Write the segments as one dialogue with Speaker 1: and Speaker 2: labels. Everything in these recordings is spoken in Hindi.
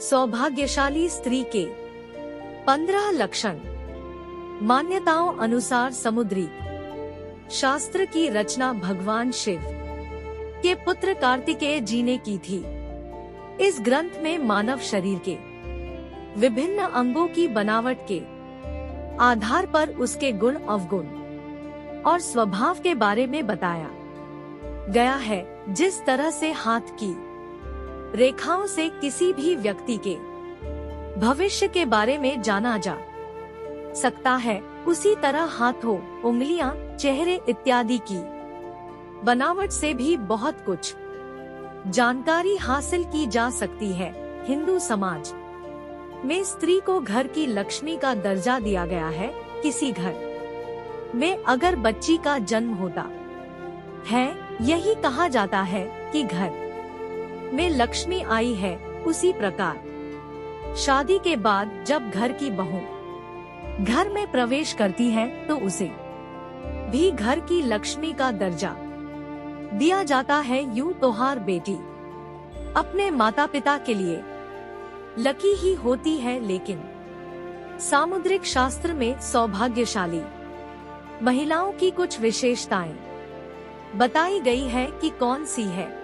Speaker 1: सौभाग्यशाली स्त्री के 15 लक्षण। मान्यताओं अनुसार समुद्री शास्त्र की रचना भगवान शिव के पुत्र कार्तिकेय जी ने की थी। इस ग्रंथ में मानव शरीर के विभिन्न अंगों की बनावट के आधार पर उसके गुण अवगुण और स्वभाव के बारे में बताया गया है। जिस तरह से हाथ की रेखाओं से किसी भी व्यक्ति के भविष्य के बारे में जाना जा सकता है, उसी तरह हाथों, उंगलियां, चेहरे इत्यादि की बनावट से भी बहुत कुछ जानकारी हासिल की जा सकती है। हिंदू समाज में स्त्री को घर की लक्ष्मी का दर्जा दिया गया है। किसी घर में अगर बच्ची का जन्म होता है, यही कहा जाता है कि घर में लक्ष्मी आई है। उसी प्रकार शादी के बाद जब घर की बहू घर में प्रवेश करती है तो उसे भी घर की लक्ष्मी का दर्जा दिया जाता है। यूं तोहार बेटी अपने माता पिता के लिए लकी ही होती है, लेकिन सामुद्रिक शास्त्र में सौभाग्यशाली महिलाओं की कुछ विशेषताएं बताई गई है कि कौन सी है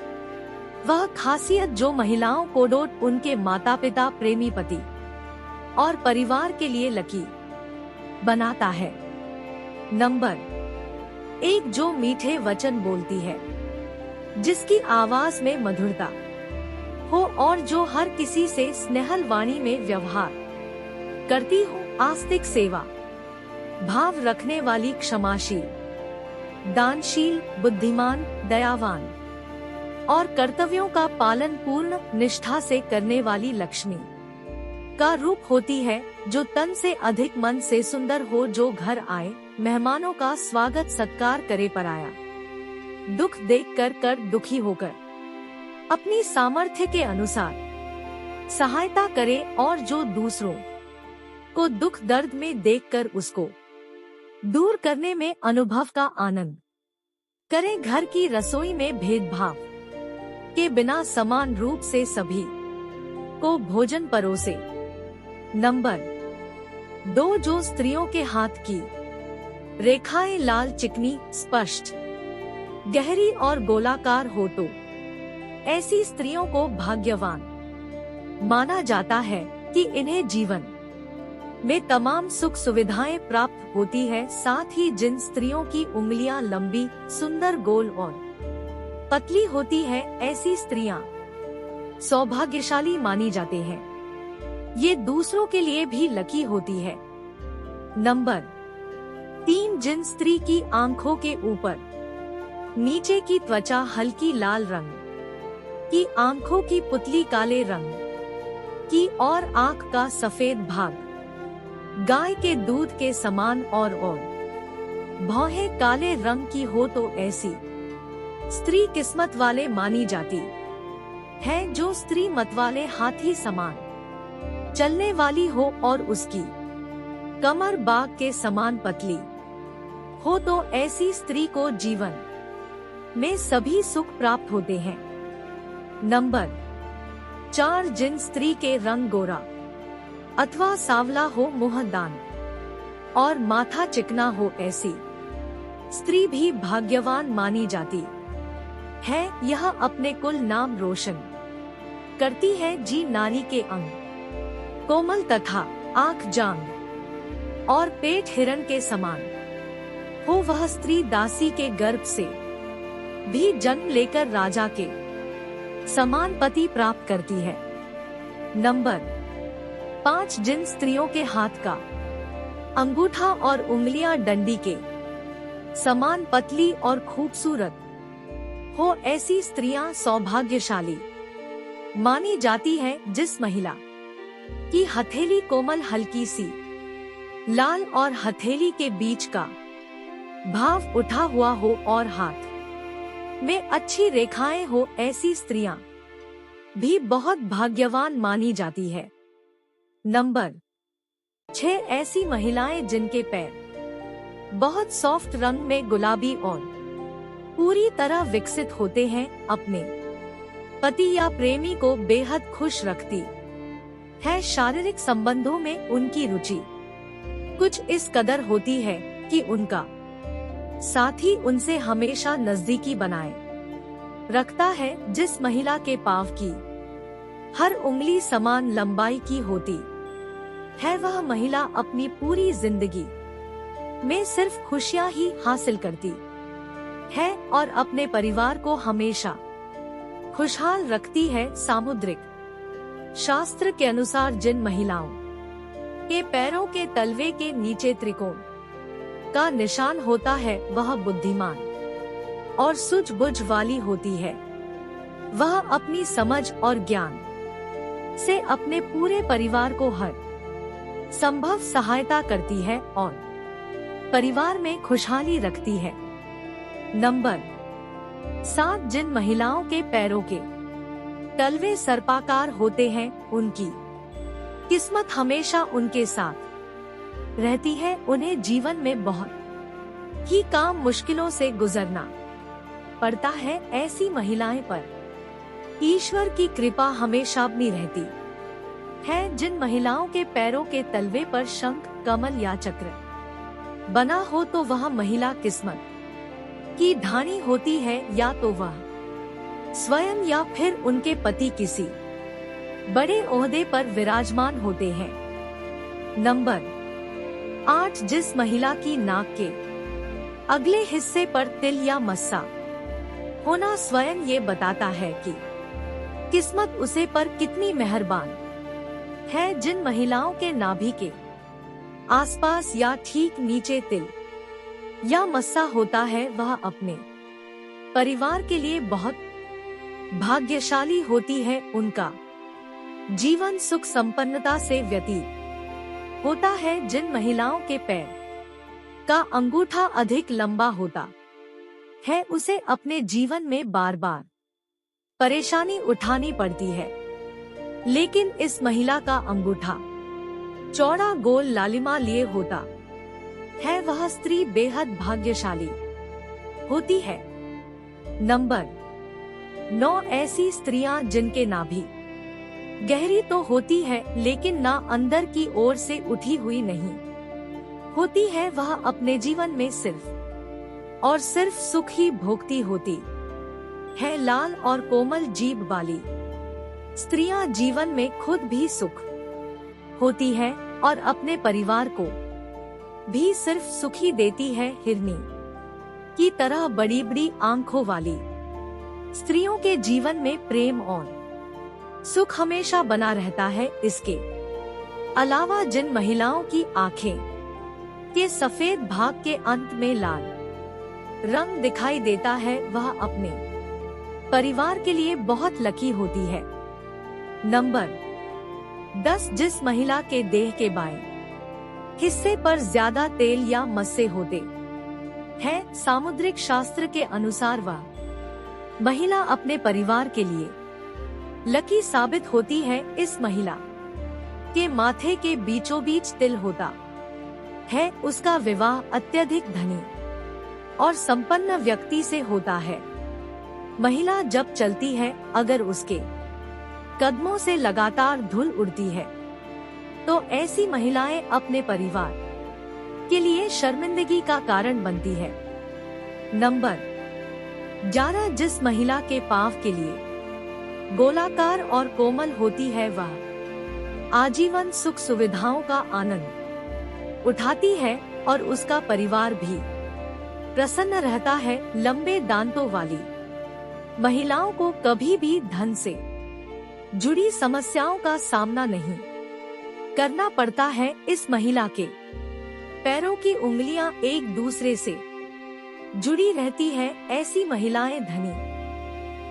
Speaker 1: वह खासियत जो महिलाओं को उनके माता पिता, प्रेमी पति और परिवार के लिए लकी बनाता है। नंबर 1, जो मीठे वचन बोलती है, जिसकी आवाज में मधुरता हो और जो हर किसी से स्नेहल वाणी में व्यवहार करती हो। आस्तिक सेवा भाव रखने वाली, क्षमाशील, दानशील, बुद्धिमान, दयावान और कर्तव्यों का पालन पूर्ण निष्ठा से करने वाली लक्ष्मी का रूप होती है, जो तन से अधिक मन से सुंदर हो, जो घर आए मेहमानों का स्वागत सत्कार करे, पराया दुख देख कर दुखी होकर अपनी सामर्थ्य के अनुसार सहायता करे और जो दूसरों को दुख दर्द में देखकर उसको दूर करने में अनुभव का आनंद करे। घर की रसोई में भेदभाव के बिना समान रूप से सभी को भोजन परोसे। नंबर 2, जो स्त्रियों के हाथ की रेखाएं लाल, चिकनी, स्पष्ट, गहरी और गोलाकार हो तो ऐसी स्त्रियों को भाग्यवान माना जाता है कि इन्हें जीवन में तमाम सुख सुविधाएं प्राप्त होती है। साथ ही जिन स्त्रियों की उंगलियां लंबी, सुंदर, गोल और पतली होती है, ऐसी स्त्रियां सौभाग्यशाली मानी जाती हैं। ये दूसरों के लिए भी लकी होती है। नंबर 3, जिन स्त्री की आंखों के ऊपर नीचे की त्वचा हल्की लाल रंग की, आंखों की पुतली काले रंग की और आंख का सफेद भाग गाय के दूध के समान और भौहें काले रंग की हो तो ऐसी स्त्री किस्मत वाले मानी जाती है। जो स्त्री मतवाले हाथी समान चलने वाली हो और उसकी कमर बाघ के समान पतली हो तो ऐसी स्त्री को जीवन में सभी सुख प्राप्त होते हैं। नंबर 4, जिन स्त्री के रंग गोरा अथवा सांवला हो, मुंह दान और माथा चिकना हो, ऐसी स्त्री भी भाग्यवान मानी जाती है। यह अपने कुल नाम रोशन करती है। जी नारी के अंग कोमल तथा आंख जांग और पेट हिरण के समान हो, वह स्त्री दासी के गर्भ से भी जन्म लेकर राजा के समान पति प्राप्त करती है। नंबर 5, जिन स्त्रियों के हाथ का अंगूठा और उंगलियां डंडी के समान पतली और खूबसूरत हो, ऐसी स्त्रियां सौभाग्यशाली मानी जाती है। जिस महिला की हथेली कोमल, हल्की सी लाल और हथेली के बीच का भाव उठा हुआ हो और हाथ में अच्छी रेखाएं हो, ऐसी स्त्रियां भी बहुत भाग्यवान मानी जाती है। नंबर 6, ऐसी महिलाएं जिनके पैर बहुत सॉफ्ट रंग में गुलाबी और पूरी तरह विकसित होते हैं, अपने पति या प्रेमी को बेहद खुश रखती है शारीरिक संबंधों में उनकी रुचि कुछ इस कदर होती है कि उनका साथी उनसे हमेशा नजदीकी बनाए रखता है। जिस महिला के पाँव की हर उंगली समान लंबाई की होती है, वह महिला अपनी पूरी जिंदगी में सिर्फ खुशियां ही हासिल करती है और अपने परिवार को हमेशा खुशहाल रखती है। सामुद्रिक शास्त्र के अनुसार जिन महिलाओं के पैरों के तलवे के नीचे त्रिकोण का निशान होता है, वह बुद्धिमान और सूझबूझ वाली होती है। वह अपनी समझ और ज्ञान से अपने पूरे परिवार को हर संभव सहायता करती है और परिवार में खुशहाली रखती है। नंबर 7 जिन महिलाओं के पैरों के तलवे सर्पाकार होते हैं, उनकी किस्मत हमेशा उनके साथ रहती है। उन्हें जीवन में बहुत ही काम मुश्किलों से गुजरना पड़ता है। ऐसी महिलाएं पर ईश्वर की कृपा हमेशा बनी रहती है। जिन महिलाओं के पैरों के तलवे पर शंख, कमल या चक्र बना हो तो वह महिला किस्मत की धानी होती है, या तो वह स्वयं या फिर उनके पति किसी बड़े ओहदे पर विराजमान होते हैं। नंबर 8 जिस महिला की नाक के अगले हिस्से पर तिल या मस्सा होना स्वयं ये बताता है कि किस्मत उसे पर कितनी मेहरबान है। जिन महिलाओं के नाभि के आसपास या ठीक नीचे तिल या मस्सा होता है, वह अपने परिवार के लिए बहुत भाग्यशाली होती है। उनका जीवन सुख संपन्नता से व्यतीत होता है। जिन महिलाओं के पैर का अंगूठा अधिक लंबा होता है, उसे अपने जीवन में बार बार परेशानी उठानी पड़ती है। लेकिन इस महिला का अंगूठा चौड़ा गोल लालिमा लिए होता है, वह स्त्री बेहद भाग्यशाली होती है। नंबर 9 ऐसी स्त्रियां जिनके नाभि गहरी तो होती है, लेकिन ना अंदर की ओर से उठी हुई नहीं होती है। वह अपने जीवन में सिर्फ और सिर्फ सुख ही भोगती होती है। लाल और कोमल जीभ वाली स्त्रियां जीवन में खुद भी सुख होती है और अपने परिवार को भी सिर्फ सुख ही देती है। हिरनी की तरह बड़ी बड़ी आंखों वाली स्त्रियों के जीवन में प्रेम और सुख हमेशा बना रहता है। इसके अलावा जिन महिलाओं की आंखें के सफेद भाग के अंत में लाल रंग दिखाई देता है, वह अपने परिवार के लिए बहुत लकी होती है। नंबर 10 जिस महिला के देह के बाएं हिस्से पर ज्यादा तेल या मस्से होते हैं, सामुद्रिक शास्त्र के अनुसार वह महिला अपने परिवार के लिए लकी साबित होती है। इस महिला के माथे के बीचों बीच तिल होता है, उसका विवाह अत्यधिक धनी और संपन्न व्यक्ति से होता है। महिला जब चलती है, अगर उसके कदमों से लगातार धूल उड़ती है, तो ऐसी महिलाएं अपने परिवार के लिए शर्मिंदगी का कारण बनती है। नंबर 11 जिस महिला के पाँव के लिए गोलाकार और कोमल होती है, वह आजीवन सुख सुविधाओं का आनंद उठाती है और उसका परिवार भी प्रसन्न रहता है। लंबे दांतों वाली महिलाओं को कभी भी धन से जुड़ी समस्याओं का सामना नहीं करना पड़ता है। इस महिला के पैरों की उंगलियां एक दूसरे से जुड़ी रहती है। ऐसी महिलाएं धनी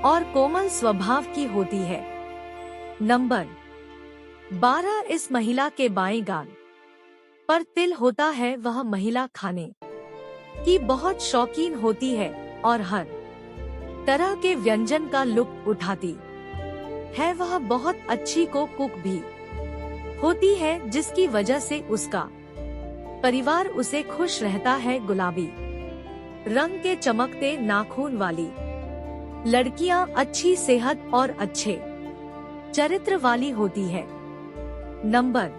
Speaker 1: और कोमल स्वभाव की होती है। नंबर 12 इस महिला के बाएं गाल पर तिल होता है, वह महिला खाने की बहुत शौकीन होती है और हर तरह के व्यंजन का लुत्फ उठाती है। वह बहुत अच्छी कुक भी होती है, जिसकी वजह से उसका परिवार उसे खुश रहता है। गुलाबी रंग के चमकते नाखून वाली लड़कियां अच्छी सेहत और अच्छे चरित्र वाली होती है। नंबर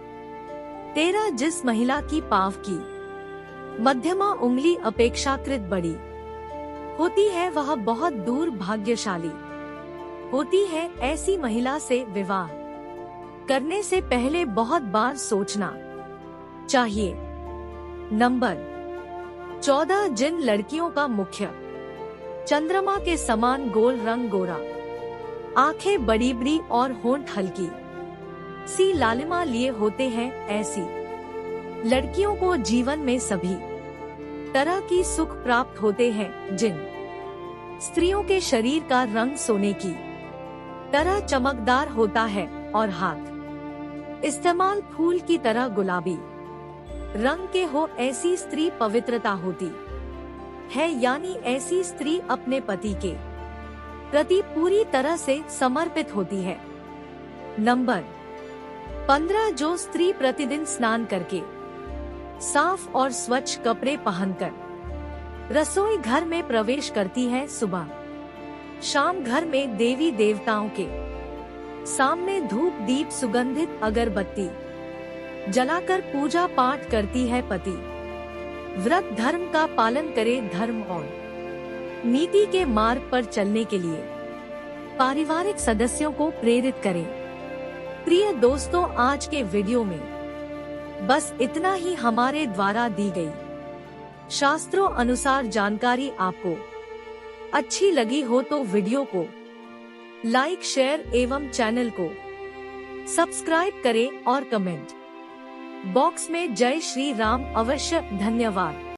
Speaker 1: 13 जिस महिला की पाँव की मध्यमा उंगली अपेक्षाकृत बड़ी होती है वह बहुत दूर भाग्यशाली होती है। ऐसी महिला से विवाह करने से पहले बहुत बार सोचना चाहिए। नंबर 14 जिन लड़कियों का मुख्य चंद्रमा के समान गोल रंग, गोरा, आंखें बड़ी बड़ी और होंठ हल्की सी लालिमा लिए होते हैं, ऐसी लड़कियों को जीवन में सभी तरह की सुख प्राप्त होते हैं। जिन स्त्रियों के शरीर का रंग सोने की तरह चमकदार होता है और हाथ इस्तेमाल फूल की तरह गुलाबी रंग के हो, ऐसी स्त्री पवित्रता होती है, यानी ऐसी स्त्री अपने पति के प्रति पूरी तरह से समर्पित होती है। नंबर 15 जो स्त्री प्रतिदिन स्नान करके साफ और स्वच्छ कपड़े पहनकर रसोई घर में प्रवेश करती है, सुबह शाम घर में देवी देवताओं के सामने धूप दीप सुगंधित अगरबत्ती जलाकर पूजा पाठ करती है, पति व्रत धर्म का पालन करे, धर्म और नीति के मार्ग पर चलने के लिए पारिवारिक सदस्यों को प्रेरित करें। प्रिय दोस्तों, आज के वीडियो में बस इतना ही। हमारे द्वारा दी गई शास्त्रों अनुसार जानकारी आपको अच्छी लगी हो तो वीडियो को लाइक, शेयर एवं चैनल को सब्सक्राइब करें और कमेंट बॉक्स में जय श्री राम अवश्य। धन्यवाद।